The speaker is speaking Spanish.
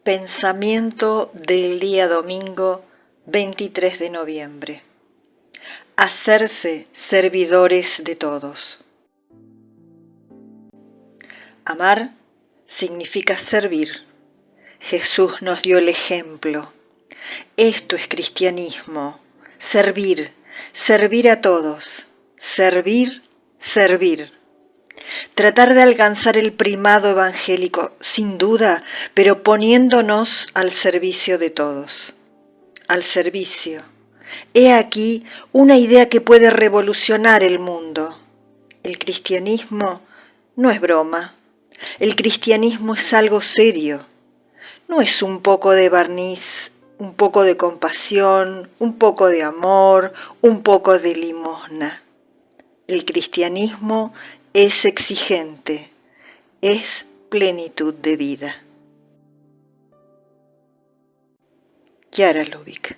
Pensamiento del día domingo 23 de noviembre. Hacerse servidores de todos. Amar significa servir. Jesús nos dio el ejemplo. Esto es cristianismo. Servir, servir a todos. Servir, servir. Tratar de alcanzar el primado evangélico, sin duda, pero poniéndonos al servicio de todos. Al servicio. He aquí una idea que puede revolucionar el mundo. El cristianismo no es broma. El cristianismo es algo serio. No es un poco de barniz, un poco de compasión, un poco de amor, un poco de limosna. El cristianismo es exigente, es plenitud de vida. Chiara Lubich.